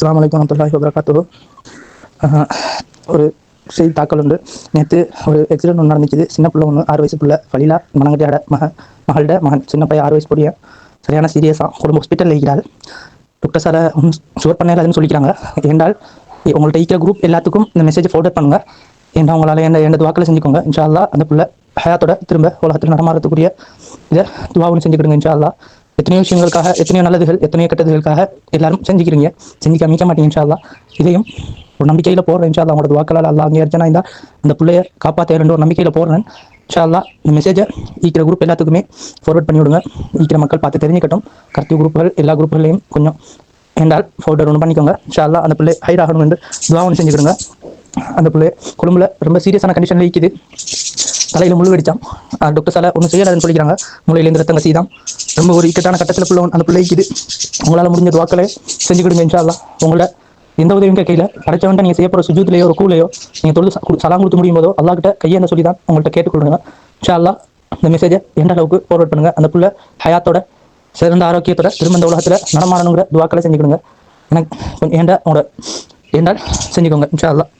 அஸ்ஸலாமு அலைக்கும் வரஹ்மத்துல்லாஹி வபரகாத்துஹு. ஒரு செய்தி தாக்கல் உண்டு. நேற்று ஒரு ஆக்சிடென்ட் ஒன்று நடந்துச்சு. சின்ன பிள்ளை ஒன்று 6 வயசு பிள்ளை ஃபலீலா மனங்கட்டியாட மகள்கிட்ட மகன் சின்ன பையன் 6 வயசு பொடிய சரியான சீரியஸாக குடும்ப ஹாஸ்பிட்டலில் இருக்கிறாள். டாக்டர் சாரை ஒன்றும் ஷுவர் பண்ணலாதுன்னு சொல்லிக்கிறாங்க. ஏண்டால் உங்கள்கிட்ட இருக்கிற குரூப் எல்லாத்துக்கும் இந்த மெசேஜ் ஃபார்வர்ட் பண்ணுங்க. ஏன்னா உங்களால் என்ன துவாக்களை செஞ்சுக்கோங்க. இன்ஷா அல்லாஹ் அந்த பிள்ளை ஹயாத்தோட திரும்ப உலகத்தில் நடமாறதுக்குரிய இதை துவாவுன்னு செஞ்சுக்கிடுங்க. இன்ஷா அல்லாஹ் எத்தனையோ விஷயங்களுக்காக, எத்தனையோ நல்லதுகள், எத்தனையோ கெட்டதுகளுக்காக எல்லாரும் செஞ்சுக்கிறீங்க. செஞ்சுக்க மிக்க மாட்டீங்க. இன்ஷா அல்லாஹ் இதையும் ஒரு நம்பிக்கையில் போடுறேன். இன்ஷா அல்லாஹ் உங்களோட துவாக்களால் அல்லாஹ் அங்கீகரிச்சனா இருந்தால் அந்த பிள்ளைய காப்பாற்ற ஒரு நம்பிக்கையில் போடுறேன். இன்ஷா அல்லாஹ் இந்த மெசேஜை ஈக்கிற குரூப் எல்லாத்துக்குமே ஃபார்வர்ட் பண்ணி விடுங்க. ஈக்கிற மக்கள் பார்த்து தெரிஞ்சுக்கட்டும். கருத்து குரூப்புகள் எல்லா குரூப்புகளையும் கொஞ்சம் என்றால் ஃபார்வர்ட் ஒன்று பண்ணிக்கோங்க. இன்ஷா அல்லாஹ் அந்த பிள்ளை ஹைராகணும் என்று துவாவும் செஞ்சுக்கிடுங்க. அந்த பிள்ளை கொழும்புல ரொம்ப சீரியஸான கண்டிஷனில் இருக்குது. தலையில் முள் வெடிச்சான். டாக்டர் சாலை ஒன்றும் செய்யலாதுன்னு சொல்லிக்கிறாங்க. மூளையிலேருந்து ரத்தங்க சீதான் ரொம்ப ஒரு இக்கட்டான கட்டத்தில் பிள்ளை அந்த பிள்ளை இருக்குது. உங்களால் முடிஞ்ச துவாக்களை செஞ்சுக்கிடுங்க. இன்ஷா அல்லாஹ் உங்களோட எந்த உதவியும் கையில் படைச்சவன்ட்ட நீங்கள் செய்யப்படுற சுஜூத்திலேயோ ஒரு கூலையோ நீங்கள் தொழில் சலாம் கொடுத்து முடியும் போதோ அல்லாஹ் கிட்ட கையென்ன சொல்லி தான் உங்கள்கிட்ட கேட்டுக்கொள்ளுங்க. இன்ஷா அல்லாஹ் இந்த மெசேஜை எந்த அளவுக்கு ஃபார்வர்ட் பண்ணுங்க. அந்த பிள்ளை ஹயாத்தோட சிறந்த ஆரோக்கியத்தோட திரும்ப இந்த உலகத்தில் நடமாடணுங்கிற துவாக்களை செஞ்சுக்கிடுங்க. எனக்கு ஏண்டா உங்களோட ஏண்டால் செஞ்சுக்கோங்க. இன்ஷா அல்லாஹ்.